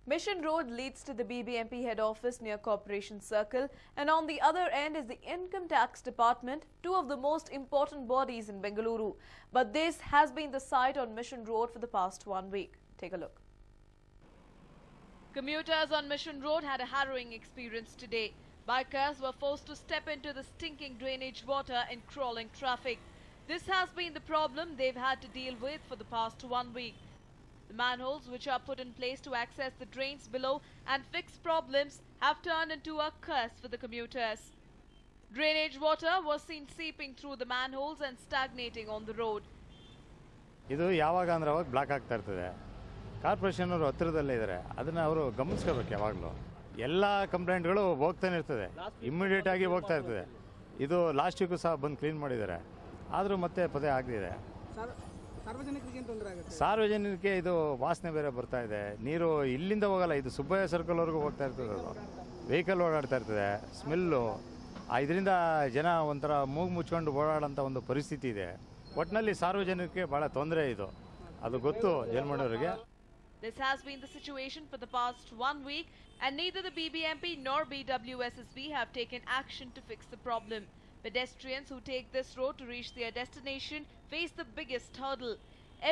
Mission Road leads to the BBMP head office near Corporation Circle, and on the other end is the Income Tax Department, two of the most important bodies in Bengaluru. But this has been the sight on Mission Road for the past 1 week. Take a look. Commuters on Mission Road had a harrowing experience today. Bikers were forced to step into the stinking drainage water in crawling traffic. This has been the problem they've had to deal with for the past 1 week. The manholes, which are put in place to access the drains below and fix problems, have turned into a curse for the commuters. Drainage water was seen seeping through the manholes and stagnating on the road. ಇದು ಯಾವಾಗ ಅಂದ್ರೆ ಅವಾಗ block ಆಗ್ತಾ ಇರ್ತದೆ. Corporation ಅವರು ಹತ್ತಿರದಲ್ಲೇ ಇದ್ದಾರೆ, ಅದನ್ನ ಅವರು ಗಮನಿಸಬೇಕು. ಯಾವಾಗಲೂ ಎಲ್ಲ ಕಂಪ್ಲೇಂಟ್ಗಳು ಹೋಗ್ತಾನೆ ಇರ್ತದೆ, ಇಮಿಡಿಯೇಟ್ ಆಗಿ ಹೋಗ್ತಾ ಇರ್ತದೆ. ಇದು ಲಾಸ್ಟ್ ವೀಕು ಸಹ ಬಂದು ಕ್ಲೀನ್ ಮಾಡಿದ್ದಾರೆ, ಆದರೂ ಮತ್ತೆ ಪದೇ ಆಗದಿದೆ. ಸಾರ್ವಜನಿಕರಿಗೆ ಇದು ವಾಸನೆ ಬೇರೆ ಬರ್ತಾ ಇದೆ. ನೀರು ಇಲ್ಲಿಂದ ಹೋಗಲ್ಲ, ಇದು ಸುಬ್ಬಯ್ಯ ಸರ್ಕಲ್ವರೆಗೂ ಹೋಗ್ತಾ ಇರ್ತದೆ. ಅದು ವೆಹಿಕಲ್ ಓಡಾಡ್ತಾ ಇರ್ತದೆ, ಸ್ಮೆಲ್ಲು. ಇದರಿಂದ ಜನ ಒಂಥರ ಮೂಗು ಮುಚ್ಕೊಂಡು ಓಡಾಡೋಂಥ ಒಂದು ಪರಿಸ್ಥಿತಿ ಇದೆ. ಒಟ್ಟಿನಲ್ಲಿ ಸಾರ್ವಜನಿಕರಿಗೆ ಬಹಳ ತೊಂದರೆ ಇದು, ಅದು ಗೊತ್ತು ಜಲ್ಮಂಡವರಿಗೆ. This has been the situation for the past 1 week, and neither the BBMP nor BWSSB have taken action to fix the problem. Pedestrians who take this road to reach their destination face the biggest hurdle.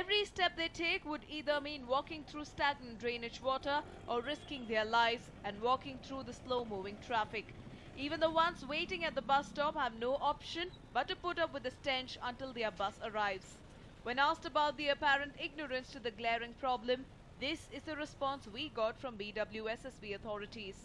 Every step they take would either mean walking through stagnant drainage water or risking their lives and walking through the slow-moving traffic. Even the ones waiting at the bus stop have no option but to put up with the stench until their bus arrives. When asked about the apparent ignorance to the glaring problem, this is the response we got from BWSSB authorities.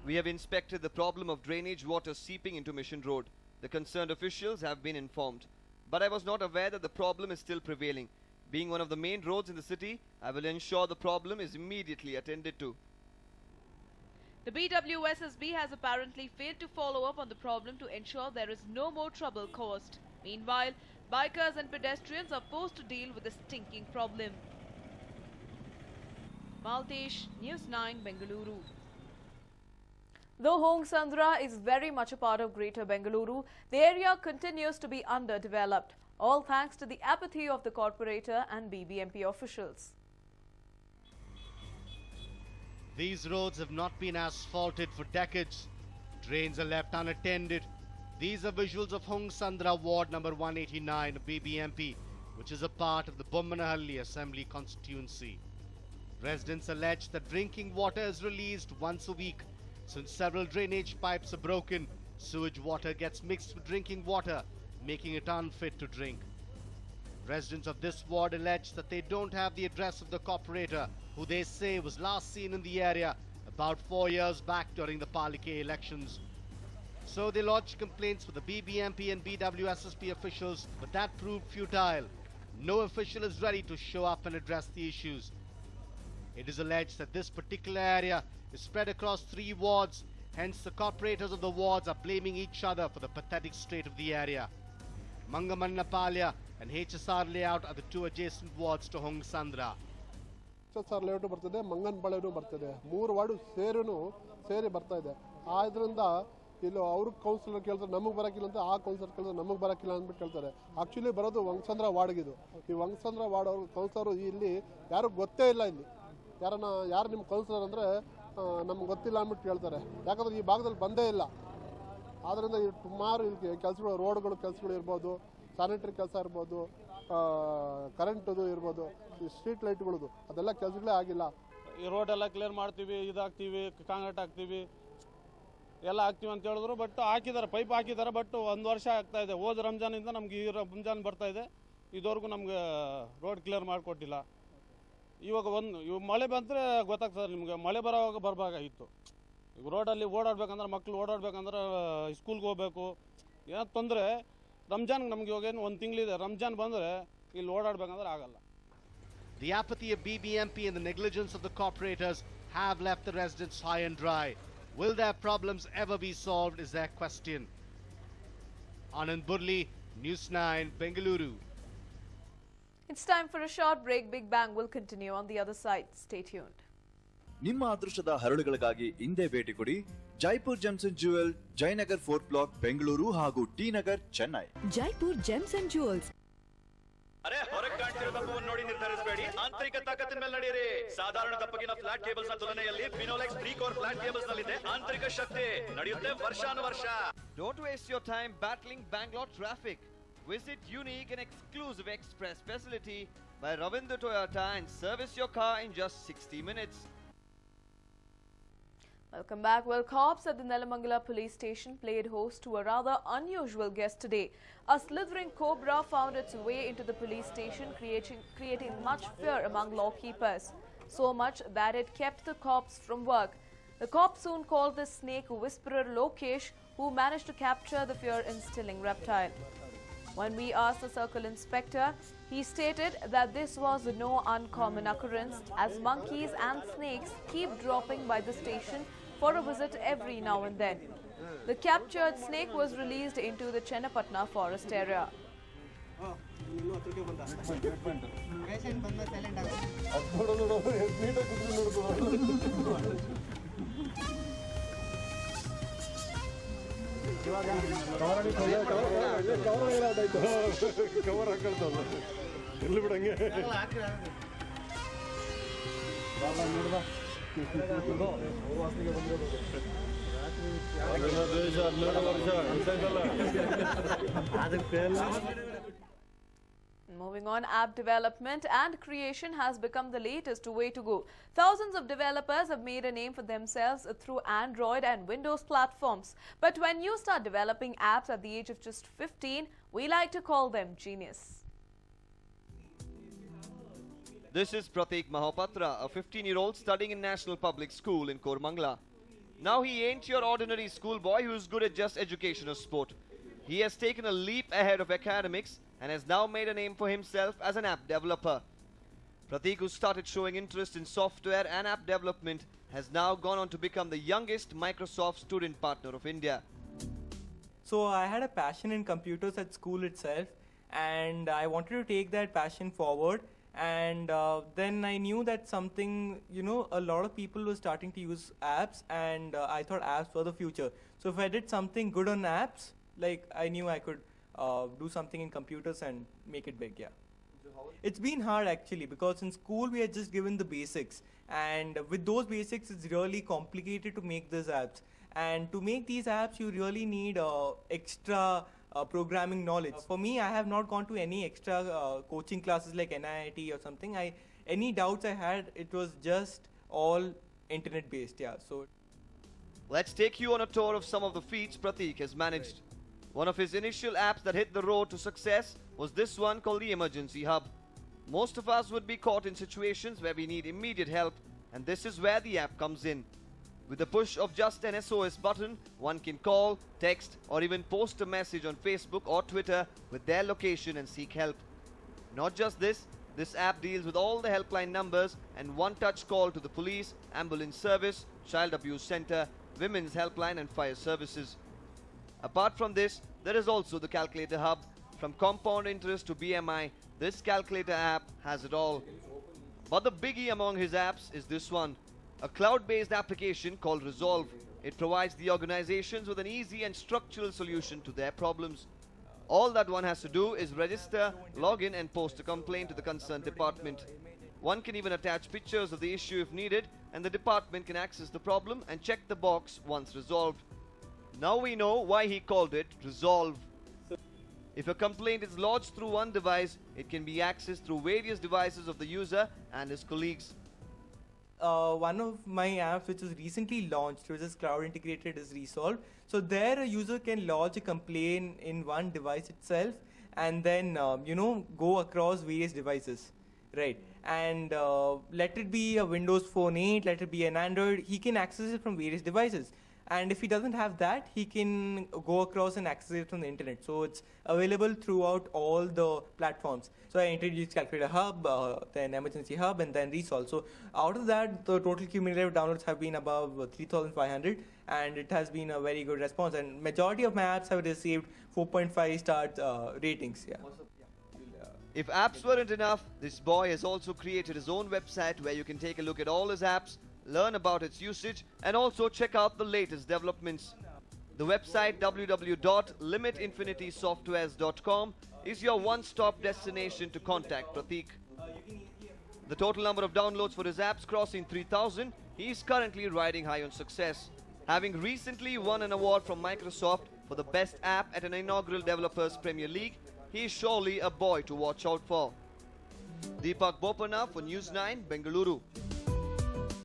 We have inspected the problem of drainage water seeping into Mission Road. The concerned officials have been informed. But I was not aware that the problem is still prevailing. Being one of the main roads in the city, I will ensure the problem is immediately attended to. The BWSSB has apparently failed to follow up on the problem to ensure there is no more trouble caused. Meanwhile, bikers and pedestrians are forced to deal with the stinking problem. Maltesh, News9, Bengaluru. Though Hong Sandra is very much a part of Greater Bengaluru, the area continues to be underdeveloped, all thanks to the apathy of the corporator and BBMP officials. These roads have not been asphalted for decades. Drains are left unattended. These are visuals of Hong Sandra Ward number 189 of BBMP, which is a part of the Bommanahalli Assembly constituency. Residents allege that drinking water is released once a week. Since several drainage pipes are broken, sewage water gets mixed with drinking water, making it unfit to drink. Residents of this ward allege that they don't have the address of the corporator, who they say was last seen in the area about 4 years back during the Palike elections. So they lodged complaints with the BBMP and BWSSB officials, but that proved futile. No official is ready to show up and address the issues. It is alleged that this particular area is spread across 3 wards, hence the corporators of the wards are blaming each other for the pathetic state of the area. Mangamannapalya and HSR layout are the 2 adjacent wards to Hong Sandra. HSR layout ಬರ್ತದೆ, ಮಂಗನಪಾಳ್ಯನೂ ಬರ್ತದೆ, 3 ward ಸೇರಿ ಬರ್ತಾ ಇದೆ. ಆದ್ರಿಂದ ಇಲ್ಲಿ ಅವರು counsellor ಕೇಳ್ತಾರೆ ನಮಗೆ ಬರಕಿಲ್ಲ ಅಂತ, ಆ ಕೌನ್ಸಿಲರ್ ಕೇಳಿದ್ರೆ ನಮಗೆ ಬರಕಿಲ್ಲ ಅಂದ್ಬಿಟ್ಟು ಕೇಳ್ತಾರೆ. ಆಕ್ಚುಲಿ ಬರೋದು ವಂಗಸಂದ್ರ ವಾರ್ಡ್ಗಿದು. ಈ ವಂಗಸಂದ್ರ ವಾರ್ಡ್ ಅವರು ಕೌನ್ಸಿಲರು ಇಲ್ಲಿ ಯಾರು ಗೊತ್ತೇ ಇಲ್ಲ. ಇಲ್ಲಿ ಯಾರು ನಿಮ್ಮ ಕೌನ್ಸಿಲರ್ ಅಂದರೆ ನಮ್ಗೆ ಗೊತ್ತಿಲ್ಲ ಅಂದ್ಬಿಟ್ಟು ಕೇಳ್ತಾರೆ. ಯಾಕಂದ್ರೆ ಈ ಭಾಗದಲ್ಲಿ ಬಂದೇ ಇಲ್ಲ. ಆದ್ದರಿಂದ ಸುಮಾರು ಇಲ್ಲಿ ಕೆಲಸಗಳು, ರೋಡ್ಗಳು ಕೆಲಸಗಳು ಇರ್ಬೋದು, ಸ್ಯಾನಿಟರಿ ಕೆಲಸ ಇರ್ಬೋದು, ಕರೆಂಟದು ಇರ್ಬೋದು, ಈ ಸ್ಟ್ರೀಟ್ ಲೈಟ್ಗಳದು, ಅದೆಲ್ಲ ಕೆಲಸಗಳೇ ಆಗಿಲ್ಲ. ಈ ರೋಡ್ ಎಲ್ಲ ಕ್ಲಿಯರ್ ಮಾಡ್ತೀವಿ, ಇದಾಗ್ತೀವಿ, ಕಾಂಕ್ರೀಟ್ ಹಾಕ್ತೀವಿ, ಎಲ್ಲ ಹಾಕ್ತೀವಿ ಅಂತ ಹೇಳಿದ್ರು. ಬಟ್ ಹಾಕಿದ್ದಾರೆ, ಪೈಪ್ ಹಾಕಿದ್ದಾರೆ. ಬಟ್ 1 ವರ್ಷ ಆಗ್ತಾ ಇದೆ. ಹೋದ ರಂಜಾನಿಂದ ನಮ್ಗೆ ಈ ರಂಜಾನ್ ಬರ್ತಾ ಇದೆ, ಇದುವರೆಗೂ ನಮ್ಗೆ ರೋಡ್ ಕ್ಲಿಯರ್ ಮಾಡಿಕೊಟ್ಟಿಲ್ಲ. ಇವಾಗ ಮಳೆ ಬಂದರೆ ಗೊತ್ತಾಗ್ತದೆ ನಿಮಗೆ. ಮಳೆ ಬರೋವಾಗ ಬರಬೇಕಾಗಿತ್ತು. ಈಗ ರೋಡಲ್ಲಿ ಓಡಾಡ್ಬೇಕಂದ್ರೆ, ಮಕ್ಕಳು ಓಡಾಡ್ಬೇಕಂದ್ರೆ, ಸ್ಕೂಲ್ಗೆ ಹೋಗ್ಬೇಕು, ಏನೋ ತೊಂದರೆ. ರಂಜಾನ್ಗೆ ನಮ್ಗೆ ಇವಾಗ ಏನು 1 ತಿಂಗಳಿದೆ. ರಂಜಾನ್ ಬಂದರೆ ಇಲ್ಲಿ ಓಡಾಡ್ಬೇಕಂದ್ರೆ ಆಗಲ್ಲ. The apathy of BBMP and the negligence of the corporators have left the residents high and dry. Will their problems ever be solved is their question. Anand Burli, News9, Bengaluru. It's time for a short break. Big Bang will continue on the other side. Stay tuned. ನಿಮ್ಮ ಅದೃಷ್ಟದ ಹರಳುಗಳಿಗಾಗಿ ಇಂದೇ ಭೇಟಿ ಕೊಡಿ Jaipur gems and jewel, Jayanagar 4th block, Bengaluru ಹಾಗೂ T Nagar, Chennai. Jaipur gems and jewels. ಅರೆ ಹೊರಗೆ ಕಾಣ್ತಿರೋ ದಪ್ಪವನ್ನು ನೋಡಿ ನಿರ್ಧರಿಸಬೇಡಿ, ಆಂತರಿಕ ತಾಕತ್ತಿನ ಮೇಲೆ ನಡೆಯಿರಿ. ಸಾಧಾರಣ ದಪ್ಪಗಿನ ಫ್ಲಾಟ್ ಕೇಬಲ್ಸ್ ನ ತುಲನೆಯಲ್ಲಿ ಫಿನೋಲೆಕ್ಸ್ 3 ಕೋರ್ ಫ್ಲಾಟ್ ಕೇಬಲ್ಸ್ ನಲ್ಲಿದೆ ಆಂತರಿಕ ಶಕ್ತಿ. ನಡೆಯುತ್ತೆ ವರ್ಷಾನುವರ್ಷ. Don't waste your time battling Bangalore traffic. Visit unique and exclusive express facility by Ravindra Toyota and service your car in just 60 minutes. Welcome back. Well, cops at the Nelamangala police station played host to a rather unusual guest today. A slithering cobra found its way into the police station, creating much fear among lawkeepers. So much that it kept the cops from work. The cops soon called the snake whisperer Lokesh, who managed to capture the fear-instilling reptile. When we asked the circle inspector, he stated that this was no uncommon occurrence, as monkeys and snakes keep dropping by the station for a visit every now and then. The captured snake was released into the Chennapatna forest area. Moving on, app development and creation has become the latest way to go. Thousands of developers have made a name for themselves through Android and Windows platforms. But when you start developing apps at the age of just 15, we like to call them genius. This is Pratik Mahapatra, a 15-year-old studying in National Public School in Koramangala. Now he ain't your ordinary schoolboy who's good at just education or sport. He has taken a leap ahead of academics and has now made a name for himself as an app developer. Pratik, who started showing interest in software and app development, has now gone on to become the youngest Microsoft student partner of India. So I had a passion in computers at school itself, and I wanted to take that passion forward. And then I knew that something, a lot of people were starting to use apps, and I thought apps were the future. So if I did something good on apps, I knew I could do something in computers and make it big, yeah. It's been hard actually, because in school we are just given the basics, and with those basics it's really complicated to make these apps. And to make these apps you really need extra programming knowledge. For me, I have not gone to any extra coaching classes like NIIT or something. Any doubts I had, it was just all internet based, yeah. So let's take you on a tour of some of the feats Pratik has managed. One of his initial apps that hit the road to success was this one called the Emergency Hub. Most of us would be caught in situations where we need immediate help, and this is where the app comes in. With the push of just an SOS button, one can call, text, or even post a message on Facebook or Twitter with their location and seek help. Not just this app deals with all the helpline numbers and one-touch call to the police, ambulance service, child abuse center, women's helpline and fire services. Apart from this, there is also the Calculator Hub. From compound interest to BMI, this calculator app has it all. But the biggie among his apps is this one, a cloud-based application called Resolve. It provides the organizations with an easy and structural solution to their problems. All that one has to do is register, log in and post a complaint to the concerned department. One can even attach pictures of the issue if needed, and the department can access the problem and check the box once resolved. Now we know why he called it Resolve. If a complaint is lodged through one device, it can be accessed through various devices of the user and his colleagues. One of my apps which was recently launched, which is cloud integrated, is Resolve. So there a user can lodge a complaint in one device itself and then go across various devices, right? And let it be a Windows Phone 8, let it be an Android, he can access it from various devices. And if he doesn't have that, he can go across and access it from the internet. So it's available throughout all the platforms. So I introduced Calculator Hub, then Emergency Hub, and then Resolve. So out of that, the total cumulative downloads have been above 3,500, and it has been a very good response. And majority of my apps have received 4.5 star ratings. Yeah. If apps weren't enough, this boy has also created his own website where you can take a look at all his apps, learn about its usage, and also check out the latest developments. The website www.limitinfinitysoftwares.com is your one-stop destination to contact Pratik. The total number of downloads for his apps crossing 3,000, he is currently riding high on success. Having recently won an award from Microsoft for the best app at an inaugural Developers Premier League, he is surely a boy to watch out for. Deepak Bopanna for News 9, Bengaluru.